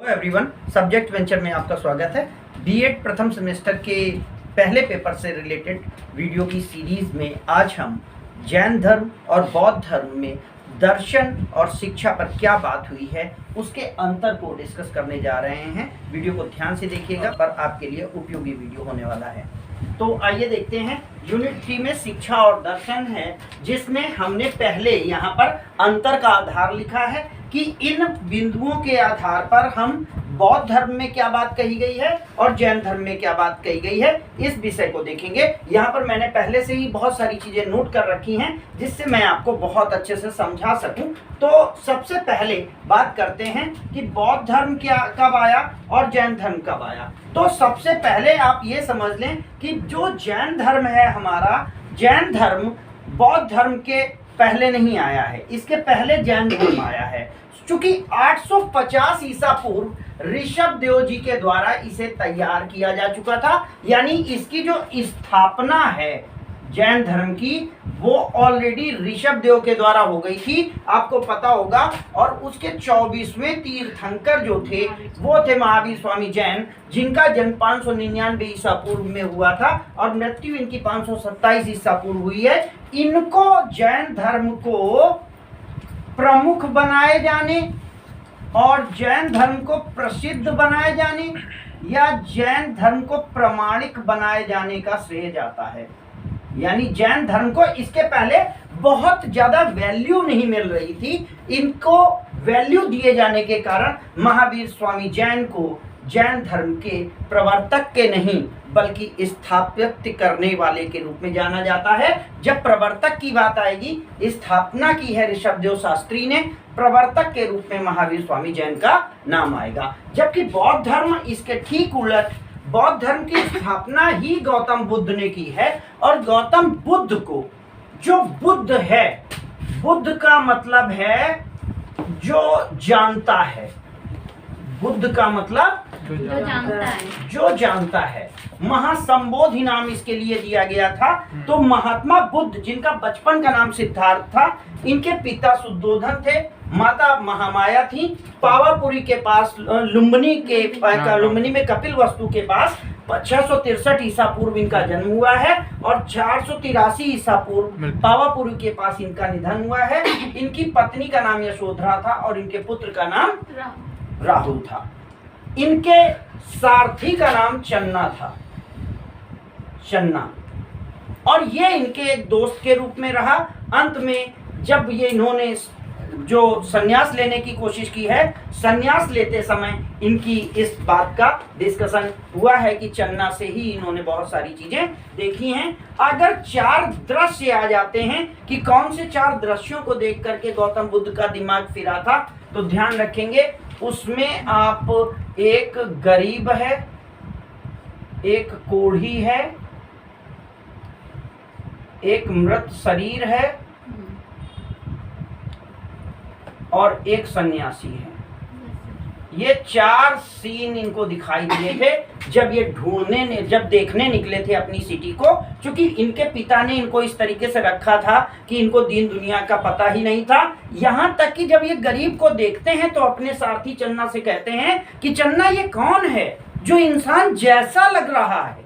Everyone, subject venture में आपका स्वागत है। बीएड प्रथम सेमेस्टर के पहले पेपर से रिलेटेड वीडियो की सीरीज में आज हम जैन धर्म और बौद्ध धर्म में दर्शन और शिक्षा पर क्या बात हुई है उसके अंतर को डिस्कस करने जा रहे हैं। वीडियो को ध्यान से देखिएगा, पर आपके लिए उपयोगी वीडियो होने वाला है। तो आइए देखते हैं। यूनिट 3 में शिक्षा और दर्शन है, जिसमें हमने पहले यहाँ पर अंतर का आधार लिखा है कि इन बिंदुओं के आधार पर हम बौद्ध धर्म में क्या बात कही गई है और जैन धर्म में क्या बात कही गई है, इस विषय को देखेंगे। यहाँ पर मैंने पहले से ही बहुत सारी चीजें नोट कर रखी हैं जिससे मैं आपको बहुत अच्छे से समझा सकूं। तो सबसे पहले बात करते हैं कि बौद्ध धर्म क्या कब आया और जैन धर्म कब आया। तो सबसे पहले आप ये समझ लें कि जो जैन धर्म है हमारा, जैन धर्म बौद्ध धर्म के पहले नहीं आया है, इसके पहले जैन धर्म आया है। चूंकि 850 ईसा पूर्व ऋषभ देव जी के द्वारा इसे तैयार किया जा चुका था, यानी इसकी जो स्थापना है जैन धर्म की वो ऑलरेडी ऋषभ देव के द्वारा हो गई थी, आपको पता होगा। और उसके 24वें तीर्थंकर जो थे वो थे महावीर स्वामी जैन, जिनका जन्म 599 ईसा पूर्व में हुआ था और मृत्यु इनकी 527 ईसा पूर्व हुई है। इनको जैन धर्म को प्रमुख बनाए जाने और जैन धर्म को प्रसिद्ध बनाए जाने या जैन धर्म को प्रमाणिक बनाए जाने का श्रेय जाता है। यानी जैन धर्म को इसके पहले बहुत ज्यादा वैल्यू नहीं मिल रही थी, इनको वैल्यू दिए जाने के कारण महावीर स्वामी जैन को जैन धर्म के प्रवर्तक के नहीं बल्कि स्थापित करने वाले के रूप में जाना जाता है। जब प्रवर्तक की बात आएगी, स्थापना की है ऋषभदेव शास्त्री ने, प्रवर्तक के रूप में महावीर स्वामी जैन का नाम आएगा। जबकि बौद्ध धर्म इसके ठीक उलट, बौद्ध धर्म की स्थापना ही गौतम बुद्ध ने की है। और गौतम बुद्ध को, जो बुद्ध है, बुद्ध का मतलब है जो जानता है, बुद्ध का मतलब जो जानता है। महासंबोधि नाम इसके लिए दिया गया था। तो महात्मा बुद्ध, जिनका बचपन का नाम सिद्धार्थ था, इनके पिता शुद्धोधन थे, माता महामाया थी। पावापुरी के पास लुम्बिनी में कपिल वस्तु के पास 663 ईसा पूर्व इनका जन्म हुआ है और 483 ईसा पूर्व पावापुरी के पास इनका निधन हुआ है। इनकी पत्नी का नाम यशोधरा था और इनके पुत्र का नाम राहुल था। इनके सारथी का नाम चन्ना था, चन्ना, और ये इनके एक दोस्त के रूप में रहा। अंत में जब ये इन्होंने जो संन्यास लेने की कोशिश की है, संन्यास लेते समय इनकी इस बात का डिस्कशन हुआ है कि चन्ना से ही इन्होंने बहुत सारी चीजें देखी हैं। अगर 4 दृश्य आ जाते हैं कि कौन से 4 दृश्यों को देख करके गौतम बुद्ध का दिमाग फिरा था, तो ध्यान रखेंगे उसमें आप एक गरीब है, एक कोढ़ी है, एक मृत शरीर है और एक सन्यासी है। ये 4 सीन इनको दिखाई दिए थे जब देखने निकले थे अपनी सिटी को। क्योंकि इनके पिता ने इनको इस तरीके से रखा था कि इनको दीन दुनिया का पता ही नहीं था। यहाँ तक कि जब ये गरीब को देखते हैं तो अपने सारथी चन्ना से कहते हैं कि चन्ना, ये कौन है जो इंसान जैसा लग रहा है?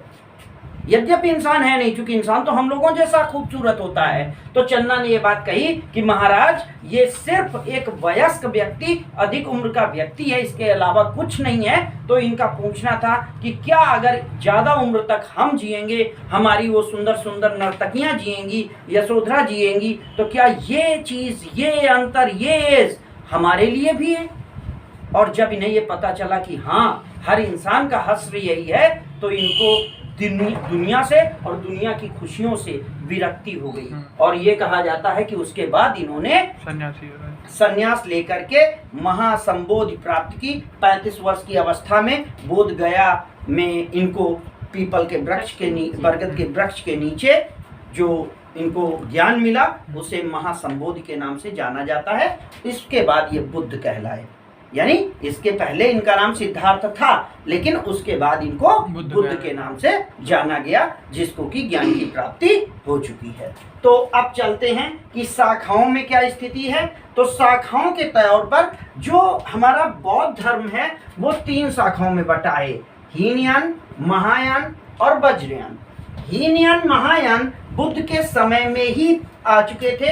यद्यपि इंसान है नहीं, क्योंकि इंसान तो हम लोगों जैसा खूबसूरत होता है। तो चन्ना ने ये बात कही कि महाराज, ये सिर्फ एक वयस्क व्यक्ति, अधिक उम्र का व्यक्ति है, इसके अलावा कुछ नहीं है। तो इनका पूछना था कि क्या अगर ज्यादा उम्र तक हम जिएंगे, हमारी वो सुंदर सुंदर नर्तकियां जिएंगी, यशोधरा जिएंगी, तो क्या ये चीज, ये अंतर, ये एज हमारे लिए भी है? और जब इन्हें ये पता चला कि हाँ, हर इंसान का हश्र यही है, तो इनको दुनिया से और दुनिया की खुशियों से विरक्ति हो गई। और ये कहा जाता है कि उसके बाद इन्होंने संन्यास लेकर के महासंबोधि प्राप्त की। 35 वर्ष की अवस्था में बोध गया में इनको पीपल के वृक्ष के बरगद के वृक्ष के नीचे जो इनको ज्ञान मिला, उसे महासंबोधि के नाम से जाना जाता है। इसके बाद ये बुद्ध कहलाए। यानी इसके पहले इनका नाम सिद्धार्थ था, लेकिन उसके बाद इनको बुद्ध के नाम से जाना गया, जिसको कि ज्ञान की प्राप्ति हो चुकी है। तो अब चलते हैं कि शाखाओं में क्या स्थिति है। तो शाखाओं के तौर पर जो हमारा बौद्ध धर्म है वो 3 शाखाओं में बटा है, हीनयान, महायान और वज्रयान। हीनयान महायान बुद्ध के समय में ही आ चुके थे।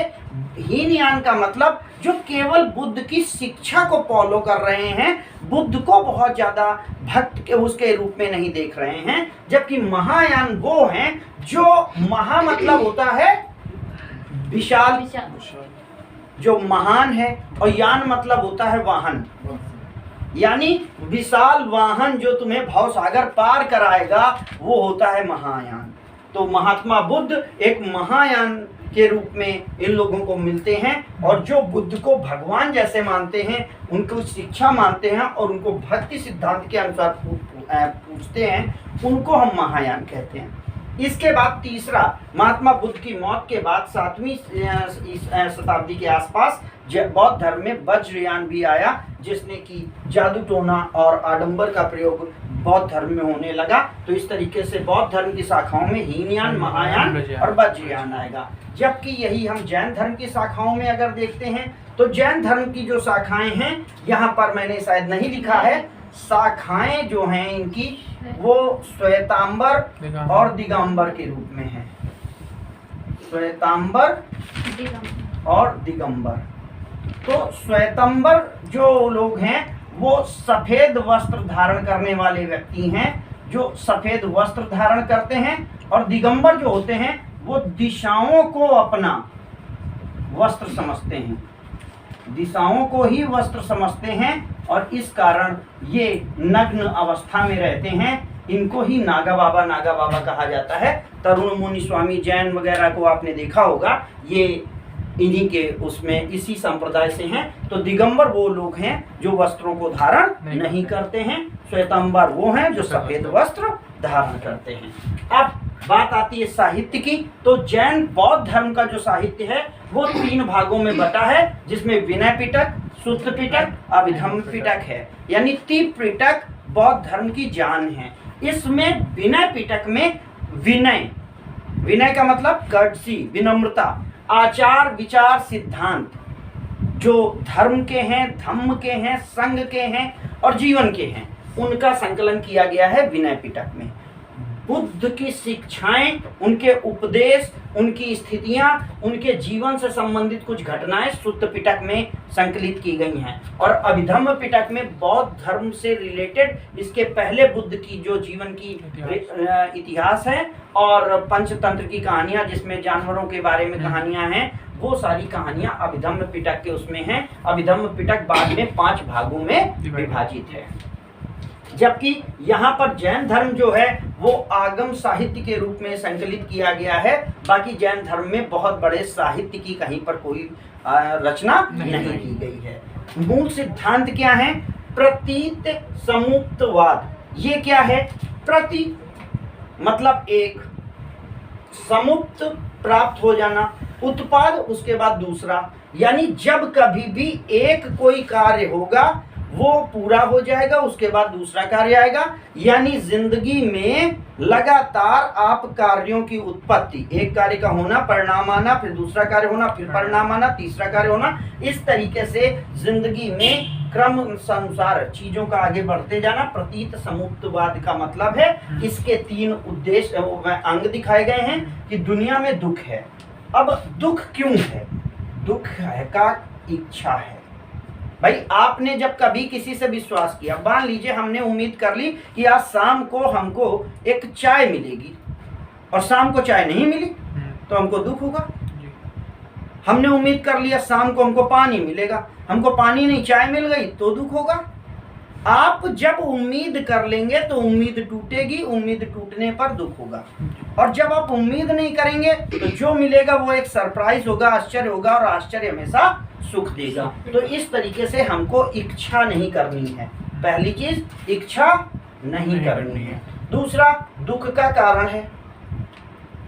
हीनयान का मतलब जो केवल बुद्ध की शिक्षा को फॉलो कर रहे हैं, बुद्ध को बहुत ज्यादा भक्त के उसके रूप में नहीं देख रहे हैं। जबकि महायान वो हैं जो महा मतलब होता है विशाल, जो महान है, और यान मतलब होता है वाहन, यानी विशाल वाहन जो तुम्हें भवसागर पार कराएगा वो होता है महायान। तो महात्मा बुद्ध एक महायान के रूप में इन लोगों को मिलते हैं, और जो बुद्ध को भगवान जैसे मानते हैं, उनको शिक्षा मानते हैं और उनको भक्ति सिद्धांत के अनुसार पूछते हैं, उनको हम महायान कहते हैं। इसके बाद तीसरा, महात्मा बुद्ध की मौत के बाद 7वीं शताब्दी के आसपास बौद्ध धर्म में वज्रयान भी आया, जिसने कि जादू टोना और आडंबर का प्रयोग बौद्ध धर्म में होने लगा। तो इस तरीके से बौद्ध धर्म की शाखाओं में हीनयान, महायान और वज्रयान आएगा। जबकि यही हम जैन धर्म की शाखाओं में अगर देखते हैं तो जैन धर्म की जो शाखाएं हैं, यहाँ पर मैंने शायद नहीं लिखा है, शाखाएं जो हैं इनकी वो श्वेतांबर और दिगंबर के रूप में है। श्वेतांबर और दिगंबर। तो श्वेतांबर जो लोग हैं वो सफेद वस्त्र धारण करने वाले व्यक्ति हैं, जो सफेद वस्त्र धारण करते हैं, और दिगंबर जो होते हैं वो दिशाओं को अपना वस्त्र समझते हैं, दिशाओं को ही वस्त्र समझते हैं, और इस कारण ये नग्न अवस्था में रहते हैं। इनको ही नागा बाबा कहा जाता है। तरुण मुनि स्वामी जैन वगैरह को आपने देखा होगा, ये इन्हीं के उसमें इसी संप्रदाय से हैं। तो दिगंबर वो लोग हैं जो वस्त्रों को धारण नहीं करते हैं, श्वेतांबर वो हैं जो सफेद वस्त्र धारण करते हैं। अब बात आती है साहित्य की। तो जैन बौद्ध धर्म का जो साहित्य है वो 3 भागों में बटा है, जिसमें विनय पिटक, शुद्ध पिटक, अभिधम्म पिटक है। यानी त्रिपिटक बौद्ध धर्म की जान है। इसमें विनय पिटक में विनय का मतलब कर्टसी, विनम्रता, आचार विचार सिद्धांत जो धर्म के हैं, धम्म के हैं, संघ के हैं और जीवन के हैं, उनका संकलन किया गया है विनय पिटक में। बुद्ध की शिक्षाएं, उनके उपदेश, उनकी स्थितियां, उनके जीवन से संबंधित कुछ घटनाएं शुद्ध पिटक में संकलित की गई हैं। और अभिधम्म पिटक में बौद्ध धर्म से रिलेटेड इसके पहले बुद्ध की जो जीवन की इतिहास है और पंचतंत्र की कहानियां, जिसमें जानवरों के बारे में कहानियां हैं, वो सारी कहानियां अभिधम्म पिटक के उसमें हैं। अभिधम्म पिटक बाद में 5 भागों में विभाजित है। जबकि यहाँ पर जैन धर्म जो है वो आगम साहित्य के रूप में संकलित किया गया है। बाकी जैन धर्म में बहुत बड़े साहित्य की कहीं पर कोई रचना नहीं की गई है। मूल सिद्धांत क्या है? प्रतीत समुप्तवाद। ये क्या है? प्रति मतलब एक, समुप्त प्राप्त हो जाना, उत्पाद उसके बाद दूसरा, यानी जब कभी भी एक कोई कार्य होगा वो पूरा हो जाएगा, उसके बाद दूसरा कार्य आएगा। यानी जिंदगी में लगातार आप कार्यों की उत्पत्ति, एक कार्य का होना, परिणाम आना, फिर दूसरा कार्य होना, फिर परिणाम आना, तीसरा कार्य होना, इस तरीके से जिंदगी में क्रम अनुसार चीजों का आगे बढ़ते जाना। प्रतीत समुप्तवाद का मतलब है इसके 3 उद्देश्य अंग दिखाए गए हैं कि दुनिया में दुख है। अब दुख क्यों है? दुख है का इच्छा है। भाई आपने जब कभी किसी से विश्वास किया, मान लीजिए हमने उम्मीद कर ली कि आज शाम को हमको एक चाय मिलेगी और शाम को चाय नहीं मिली तो हमको दुख होगा। हमने उम्मीद कर लिया शाम को हमको पानी मिलेगा, हमको पानी नहीं चाय मिल गई तो दुख होगा। आप जब उम्मीद कर लेंगे तो उम्मीद टूटेगी, उम्मीद टूटने पर दुख होगा। और जब आप उम्मीद नहीं करेंगे तो जो मिलेगा वो एक सरप्राइज होगा, आश्चर्य होगा, और आश्चर्य हमेशा सुख देगा। तो इस तरीके से हमको इच्छा नहीं करनी है। पहली चीज इच्छा नहीं करनी है। दूसरा दुख का कारण है,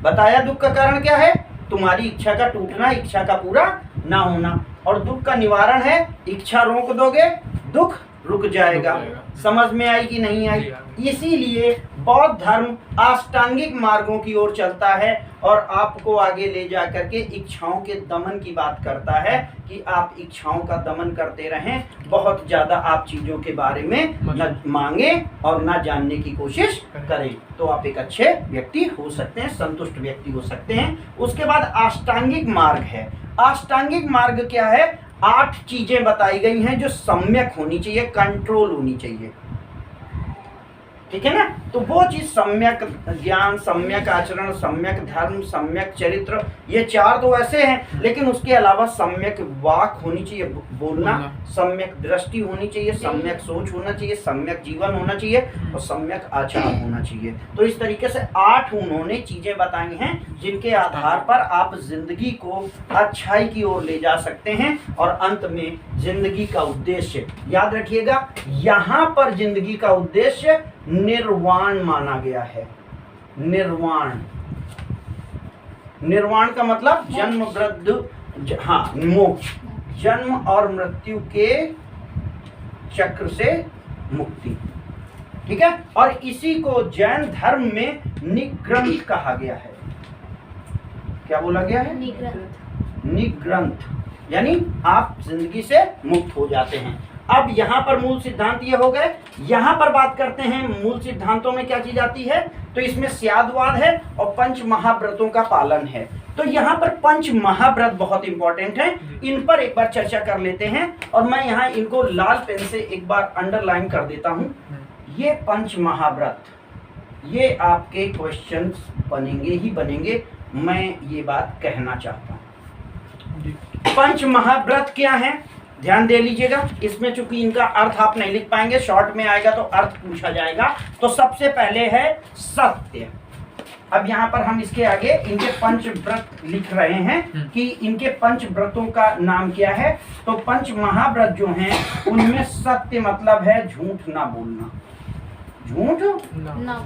बताया दुख का कारण क्या है? तुम्हारी इच्छा का टूटना, इच्छा का पूरा ना होना। और दुख का निवारण है इच्छा रोक दोगे दुख रुक जाएगा। समझ में आई कि नहीं आई? इसीलिए बौद्ध धर्म अष्टांगिक मार्गों की ओर चलता है और आपको आगे ले जा करके इच्छाओं के दमन की बात करता है कि आप इच्छाओं का दमन करते रहें, बहुत ज्यादा आप चीजों के बारे में न मांगे और न जानने की कोशिश करें, तो आप एक अच्छे व्यक्ति हो सकते हैं, संतुष्ट व्यक्ति हो सकते हैं। उसके बाद अष्टांगिक मार्ग है। अष्टांगिक मार्ग क्या है? 8 चीजें बताई गई हैं जो सम्यक होनी चाहिए, कंट्रोल होनी चाहिए, ठीक है ना। तो वो चीज सम्यक ज्ञान, सम्यक आचरण, सम्यक धर्म, सम्यक चरित्र, ये 4 तो ऐसे हैं, लेकिन उसके अलावा सम्यक वाक होनी चाहिए, बोलना, सम्यक दृष्टि होनी चाहिए, सम्यक सोच होना चाहिए, सम्यक जीवन होना चाहिए और सम्यक आचार होना चाहिए। तो इस तरीके से 8 उन्होंने चीजें बताई हैं जिनके आधार पर आप जिंदगी को अच्छाई की ओर ले जा सकते हैं और अंत में जिंदगी का उद्देश्य याद रखिएगा, यहाँ पर जिंदगी का उद्देश्य निर्वाण माना गया है। निर्वाण, निर्वाण का मतलब जन्म वृद्धि, हाँ मोक्ष, जन्म और मृत्यु के चक्र से मुक्ति, ठीक है। और इसी को जैन धर्म में निग्रंथ कहा गया है। क्या बोला गया है? निग्रंथ। निग्रंथ यानी आप जिंदगी से मुक्त हो जाते हैं। अब यहाँ पर मूल सिद्धांत ये हो गए। यहाँ पर बात करते हैं मूल सिद्धांतों में क्या चीज आती है, तो इसमें स्यादवाद है और पंच महाव्रतों का पालन है। तो यहाँ पर पंच महाव्रत बहुत इंपॉर्टेंट है, इन पर एक बार चर्चा कर लेते हैं और मैं यहाँ इनको लाल पेन से एक बार अंडरलाइन कर देता हूँ। ये पंच महाव्रत, ये आपके क्वेश्चंस बनेंगे ही बनेंगे, मैं ये बात कहना चाहता हूँ। पंच महाव्रत क्या है, ध्यान दे लीजिएगा। इसमें चूंकि इनका अर्थ आप नहीं लिख पाएंगे, शॉर्ट में आएगा तो अर्थ पूछा जाएगा। तो सबसे पहले है सत्य। अब यहाँ पर हम इसके आगे इनके पंच व्रत लिख रहे हैं कि इनके पंच व्रतों का नाम क्या है। तो पंच महाव्रत जो हैं उनमें सत्य मतलब है झूठ ना बोलना, झूठ ना बोलना,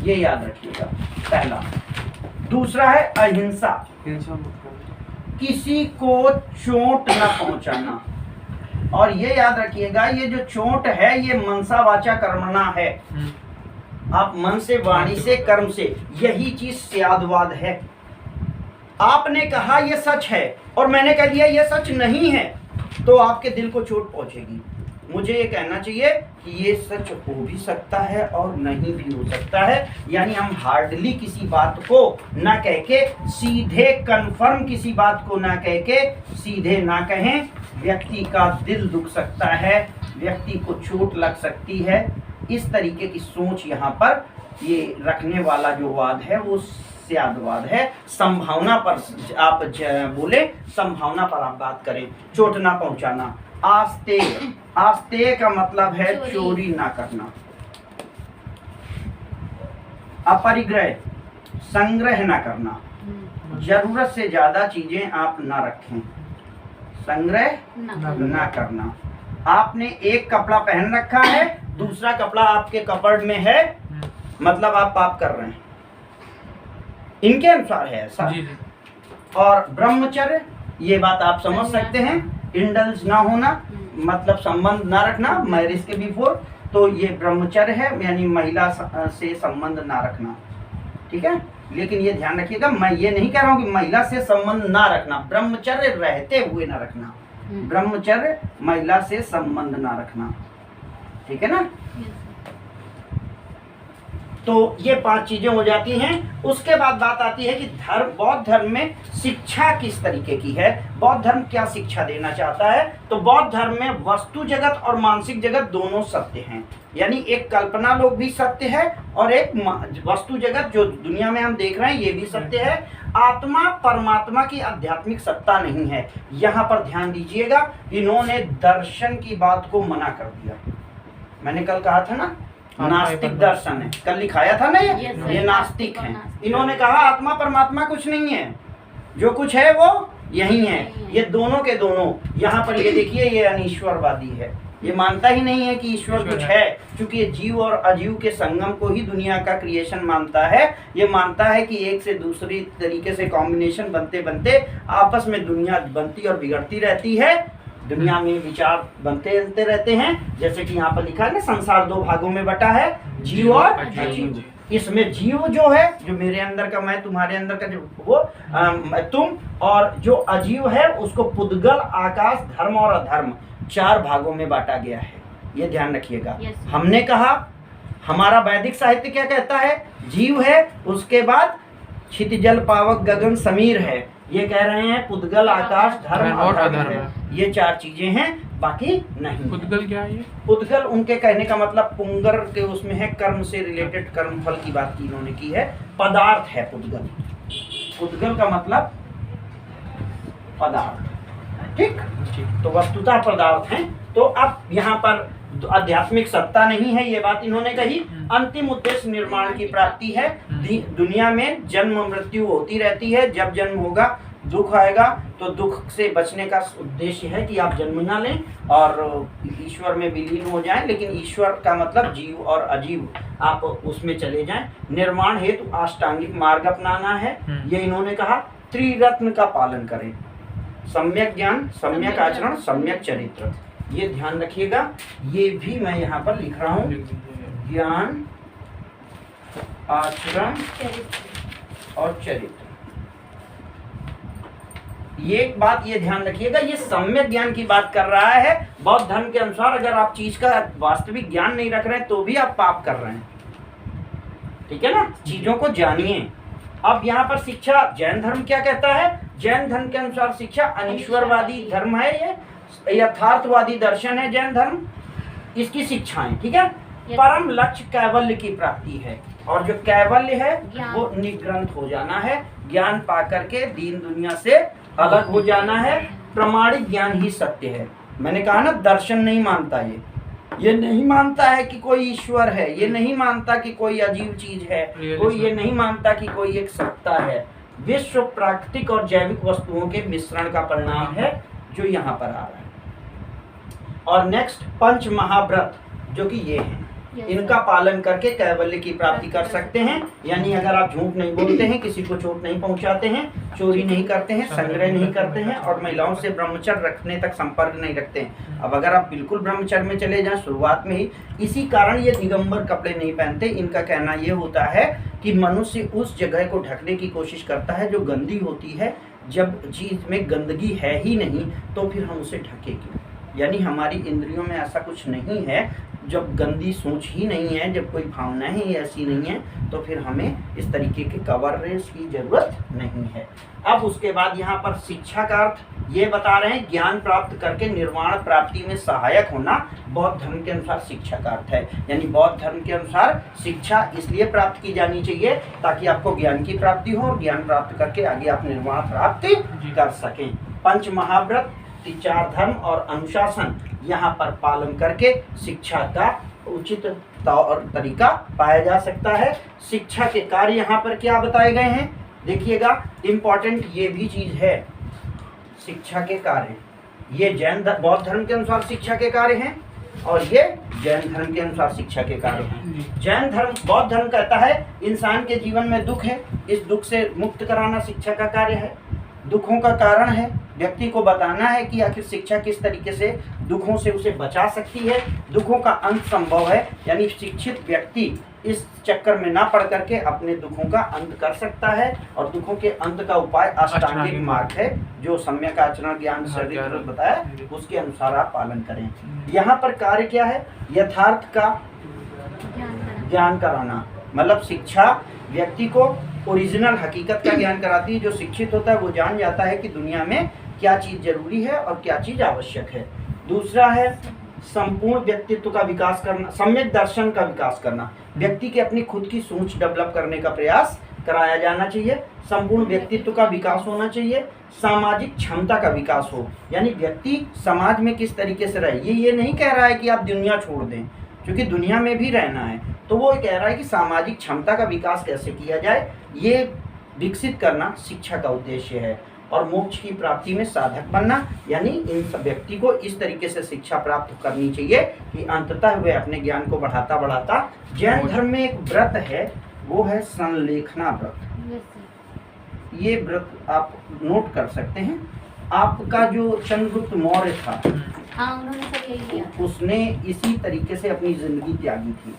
ये याद रखिएगा पहला। दूसरा है अहिंसा, किसी को चोट न पहुंचाना। और ये याद रखिएगा, ये जो चोट है ये मनसा वाचा कर्मणा है, आप मन से, वाणी से, कर्म से, यही चीज स्यादवाद है। आपने कहा ये सच है और मैंने कह दिया ये सच नहीं है, तो आपके दिल को चोट पहुंचेगी। मुझे ये कहना चाहिए कि ये सच हो भी सकता है और नहीं भी हो सकता है, यानी हम हार्डली किसी बात को ना कह के सीधे कन्फर्म किसी बात को ना कह के सीधे ना कहें, व्यक्ति का दिल दुख सकता है, व्यक्ति को चोट लग सकती है। इस तरीके की सोच यहाँ पर ये रखने वाला जो वाद है वो स्यादवाद है। संभावना पर आप बोले, संभावना पर आप बात करें, चोट ना पहुंचाना। आस्तेय, आस्तेय का मतलब है चोरी ना करना। अपरिग्रह, संग्रह ना करना, जरूरत से ज्यादा चीजें आप ना रखें, संग्रह ना करना। आपने एक कपड़ा पहन रखा है, दूसरा कपड़ा आपके कपड़ में है, मतलब आप पाप कर रहे हैं, इनके अनुसार है ऐसा। और ब्रह्मचर्य, ये बात आप समझ सकते हैं, इंडल्ज ना होना मतलब संबंध ना रखना मैरिज के बिफोर, तो ये ब्रह्मचर्य है, यानी महिला से संबंध ना रखना, ठीक है। लेकिन ये ध्यान रखिएगा, मैं ये नहीं कह रहा हूँ कि महिला से संबंध ना रखना, ब्रह्मचर्य रहते हुए ना रखना, ब्रह्मचर्य महिला से संबंध ना रखना, ठीक है ना। तो ये 5 चीजें हो जाती हैं। उसके बाद बात आती है कि धर्म, बौद्ध धर्म में शिक्षा किस तरीके की है, बौद्ध धर्म क्या शिक्षा देना चाहता है। तो बौद्ध धर्म में वस्तु जगत और मानसिक जगत दोनों सत्य हैं, यानी एक कल्पना लोक भी सत्य है और एक वस्तु जगत जो दुनिया में हम देख रहे हैं ये भी सत्य है। आत्मा परमात्मा की आध्यात्मिक सत्ता नहीं है। यहाँ पर ध्यान दीजिएगा, इन्होंने दर्शन की बात को मना कर दिया। मैंने कल कहा था ना नास्तिक दर्शन है, कल लिखाया था ना ये नास्तिक है। इन्होंने कहा आत्मा परमात्मा कुछ नहीं है, जो कुछ है वो यही है। ये दोनों के दोनों, यहाँ पर ये देखिए ये अनीश्वरवादी है, ये मानता ही नहीं है कि ईश्वर कुछ है, क्योंकि ये जीव और अजीव के संगम को ही दुनिया का क्रिएशन मानता है। ये मानता है कि एक से दूसरी तरीके से कॉम्बिनेशन बनते बनते आपस में दुनिया बनती और बिगड़ती रहती है। दुनिया में विचार बनते रहते हैं। जैसे कि यहाँ पर लिखा है ना, संसार दो भागों में बटा है, जीव और अजीव। इसमें जीव जो है, जो मेरे अंदर का मैं, तुम्हारे अंदर का जो वो तुम, और जो अजीव है उसको पुद्गल, आकाश, धर्म और अधर्म 4 भागों में बांटा गया है। ये ध्यान रखिएगा। हमने कहा, हमारा वैदिक साहित्य क्या कहता है, जीव है, उसके बाद क्षिति जल पावक गगन समीर है। ये कह रहे हैं पुद्गल, आकाश, धर्म और अधर्म है। ये 4 चीजें हैं, बाकी नहीं। पुद्गल क्या है? ये पुद्गल उनके कहने का मतलब पुंगर के उसमें है, कर्म से रिलेटेड, कर्म फल की बात की इन्होंने की है। पदार्थ है पुद्गल। पुद्गल का मतलब पदार्थ, ठीक। तो वस्तुतः पदार्थ हैं। तो अब यहाँ पर आध्यात्मिक सत्ता नहीं है, ये बात इन्होंने कही। अंतिम उद्देश्य निर्माण की प्राप्ति है। दुनिया में जन्म मृत्यु होती रहती है। जब जन्म होगा दुख आएगा, तो दुख से बचने का उद्देश्य है कि आप जन्म ना लें और ईश्वर में विलीन हो जाएं। लेकिन ईश्वर का मतलब जीव और अजीव, आप उसमें चले जाएं। निर्माण हेतु अष्टांगिक मार्ग अपनाना है, ये इन्होंने कहा। त्रिरत्न का पालन करें, सम्यक ज्ञान, सम्यक आचरण, सम्यक चरित्र। ये ध्यान रखिएगा। ये भी मैं यहाँ पर लिख रहा हूँ, ज्ञान, आचरण और चरित्र। ये एक बात ये ध्यान रखिएगा, ये सम्यक ज्ञान की बात कर रहा है। बौद्ध धर्म के अनुसार अगर आप चीज का वास्तविक ज्ञान नहीं रख रहे हैं तो भी आप पाप कर रहे हैं, ठीक है ना। चीजों को जानिए। अब यहाँ पर शिक्षा, जैन धर्म क्या कहता है? जैन धर्म के अनुसार शिक्षा अनीश्वरवादी धर्म है, ये यथार्थवादी दर्शन है जैन धर्म। इसकी शिक्षाएं, ठीक है। परम लक्ष्य कैवल्य की प्राप्ति है, और जो कैवल्य है वो निग्रंथ हो जाना है, ज्ञान पाकर के दीन दुनिया से अलग हो जाना है। प्रमाणिक ज्ञान ही सत्य है। मैंने कहा ना, दर्शन नहीं मानता ये नहीं मानता है कि कोई ईश्वर है, ये नहीं मानता कि कोई अजीब चीज है, कोई ये नहीं मानता कि कोई एक सत्ता है। विश्व प्राकृतिक और जैविक वस्तुओं के मिश्रण का परिणाम है जो यहाँ पर आ रहा है। और नेक्स्ट, पंच महाव्रत, जो कि ये हैं, इनका पालन करके कैवल्य की प्राप्ति कर सकते हैं। यानी अगर आप झूठ नहीं बोलते हैं, किसी को चोट नहीं पहुंचाते हैं, चोरी नहीं करते हैं, संग्रह नहीं करते हैं, और महिलाओं से ब्रह्मचर्य रखने तक संपर्क नहीं रखते हैं। अब अगर आप बिल्कुल ब्रह्मचर्य में चले जाएं शुरुआत में ही, इसी कारण ये दिगंबर कपड़े नहीं पहनते। इनका कहना ये होता है कि मनुष्य उस जगह को ढकने की कोशिश करता है जो गंदी होती है। जब चीज में गंदगी है ही नहीं तो फिर हम उसे ढके क्यों? यानी हमारी इंद्रियों में ऐसा कुछ नहीं है, जब गंदी सोच ही नहीं है, जब कोई भावना ही ऐसी नहीं है, तो फिर हमें इस तरीके के कवरेज की जरूरत नहीं है। अब उसके बाद यहाँ पर शिक्षा का अर्थ ये बता रहे हैं, ज्ञान प्राप्त करके निर्वाण प्राप्ति में सहायक होना बौद्ध धर्म के अनुसार शिक्षा का अर्थ है। यानी बौद्ध धर्म के अनुसार शिक्षा इसलिए प्राप्त की जानी चाहिए ताकि आपको ज्ञान की प्राप्ति हो, और ज्ञान प्राप्त करके आगे आप निर्वाण प्राप्ति कर सकें। पंच महाव्रत, 4 धर्म और अनुशासन यहाँ पर पालन करके शिक्षा का उचित तौर तरीका पाया जा सकता है। शिक्षा के कार्य यहाँ पर क्या बताए गए हैं, देखिएगा। इम्पोर्टेंट ये भी चीज है, शिक्षा के कार्य। ये बौद्ध धर्म के अनुसार शिक्षा के कार्य हैं, और ये जैन धर्म के अनुसार शिक्षा के कार्य हैं। जैन धर्म, बौद्ध धर्म कहता है इंसान के जीवन में दुख है, इस दुख से मुक्त कराना शिक्षा का कार्य है। दुखों का कारण है, व्यक्ति को बताना है कि आखिर शिक्षा किस तरीके से दुखों से उसे बचा सकती है। दुखों का अंत संभव है, यानी शिक्षित व्यक्ति इस चक्कर में ना पड़ करके अपने दुखों का अंत कर सकता है। और दुखों के अंत का उपाय अष्टांगिक मार्ग है, जो सम्यक आचरण, ज्ञान, चरित्र बताया, उसके अनुसार आप पालन करें। यहाँ पर कार्य क्या है? यथार्थ का ज्ञान कराना। मतलब शिक्षा व्यक्ति को ओरिजिनल हकीकत का ज्ञान कराती है। जो शिक्षित होता है वो जान जाता है कि दुनिया में क्या चीज़ जरूरी है और क्या चीज़ आवश्यक है। दूसरा है संपूर्ण व्यक्तित्व का विकास करना, सम्यक दर्शन का विकास करना। व्यक्ति के अपनी खुद की सोच डेवलप करने का प्रयास कराया जाना चाहिए। संपूर्ण व्यक्तित्व का विकास होना चाहिए। सामाजिक क्षमता का विकास हो, यानी व्यक्ति समाज में किस तरीके से रहे। ये नहीं कह रहा है कि आप दुनिया छोड़ दें, क्योंकि दुनिया में भी रहना है। तो वो कह रहा है कि सामाजिक क्षमता का विकास कैसे किया जाए, ये विकसित करना शिक्षा का उद्देश्य है। और मोक्ष की प्राप्ति में साधक बनना, यानी इन सब व्यक्ति को इस तरीके से शिक्षा प्राप्त करनी चाहिए कि अंततः वे अपने ज्ञान को बढ़ाता बढ़ाता। जैन धर्म में एक व्रत है, वो है संलेखना व्रत। ये व्रत आप नोट कर सकते हैं। आपका जो चंद्रगुप्त मौर्य था, हाँ उन्होंने सब यही किया। उसने इसी तरीके से अपनी जिंदगी त्यागी थी।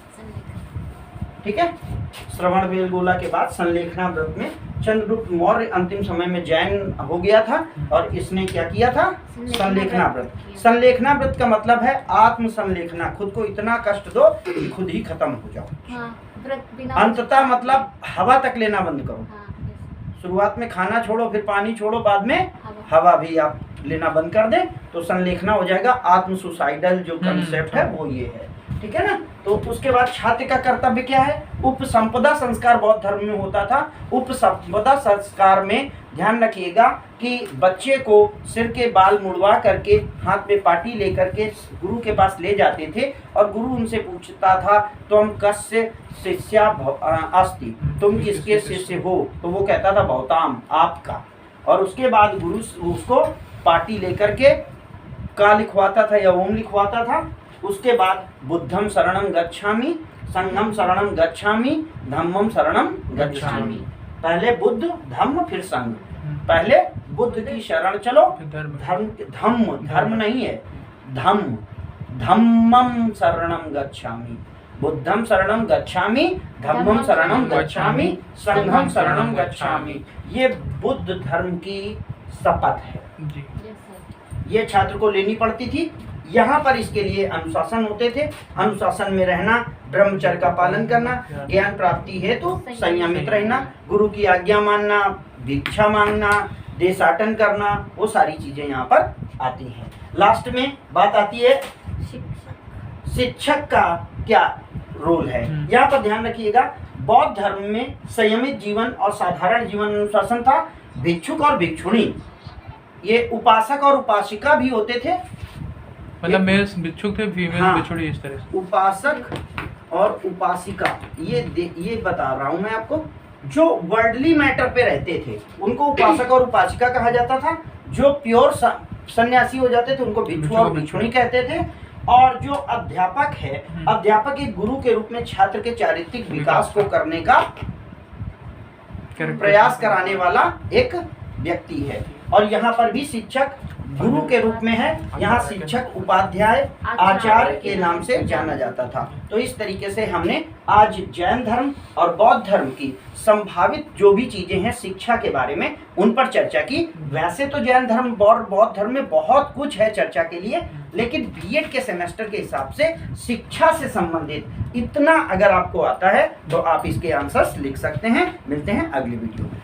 ठीक है, श्रवण बेलगोला के बाद संलेखना व्रत में चंद्रगुप्त मौर्य अंतिम समय में जैन हो गया था और इसने क्या किया था? संलेखना व्रत। संलेखना व्रत का मतलब है आत्म संलेखना, खुद को इतना कष्ट दो कि खुद ही खत्म हो जाओ। हाँ, व्रत बिना अंततः मतलब हवा तक लेना बंद करो। हाँ, शुरुआत में खाना छोड़ो, फिर पानी छोड़ो, बाद में हवा भी आप लेना बंद कर दे तो संलेखना हो जाएगा। आत्म सुसाइडल जो कंसेप्ट है वो ये है। ठीक है ना। तो उसके बाद छात्र का कर्तव्य क्या है? उपसंपदा संस्कार बौद्ध धर्म में होता था। उपसंपदा संस्कार में ध्यान रखिएगा कि बच्चे को सिर के बाल मुड़वा करके हाथ में पाटी लेकर के गुरु के पास ले जाते थे और गुरु उनसे पूछता था तुम कस्य शिष्या अस्ति, तुम किसके शिष्य हो? तो वो कहता था भवताम, आपका। और उसके बाद गुरु उसको पाटी लेकर के का लिखवाता था या ओम लिखवाता था। उसके बाद बुद्धम शरणम गच्छामि, संघम शरणम गच्छामि, धम्मम शरणम गच्छामि। पहले बुद्ध, धम्म, फिर संघ। पहले बुद्ध की शरण चलो, धर्म नहीं है, धम्म, धम्मम शरणम गच्छामि, बुद्धम शरणम गच्छामि, धम्मम शरणम गच्छामि, संघम शरणम गच्छामि। ये बुद्ध धर्म की शपथ है, ये छात्र को लेनी पड़ती थी। यहाँ पर इसके लिए अनुशासन होते थे। अनुशासन में रहना, ब्रह्मचर्य का पालन करना, ज्ञान प्राप्ति हेतु संयमित रहना, गुरु की आज्ञा मानना, भिक्षा मांगना, देशाटन करना, वो सारी चीजें यहाँ पर आती हैं। लास्ट में बात आती है शिक्षक का क्या रोल है। यहाँ पर ध्यान रखिएगा, बौद्ध धर्म में संयमित जीवन और साधारण जीवन अनुशासन था। भिक्षुक और भिक्षुणी, ये उपासक और उपासिका भी होते थे। मतलब मेल्स भिक्षुक थे, फीमेल हाँ, भिक्षुणी, इस तरह से। उपासक और उपासिका, ये बता रहा हूं मैं आपको। जो वर्ल्डली मैटर पे रहते थे उनको उपासक और उपासिका कहा जाता था। जो प्योर सन्यासी हो जाते थे उनको भिक्षु और भिक्षुणी कहते थे। और जो अध्यापक है, अध्यापक एक गुरु के रूप में छात्र के चारित्रिक विकास को करने का प्रयास कराने वाला एक व्यक्ति है। और यहाँ पर भी शिक्षक गुरु के रूप में है। यहाँ शिक्षक उपाध्याय आचार्य के नाम से जाना जाता था। तो इस तरीके से हमने आज जैन धर्म और बौद्ध धर्म की संभावित जो भी चीजें हैं शिक्षा के बारे में उन पर चर्चा की। वैसे तो जैन धर्म और बौद्ध धर्म में बहुत कुछ है चर्चा के लिए, लेकिन बीएड के सेमेस्टर के हिसाब से शिक्षा से संबंधित इतना अगर आपको आता है तो आप इसके आंसर्स लिख सकते हैं। मिलते हैं अगली वीडियो में।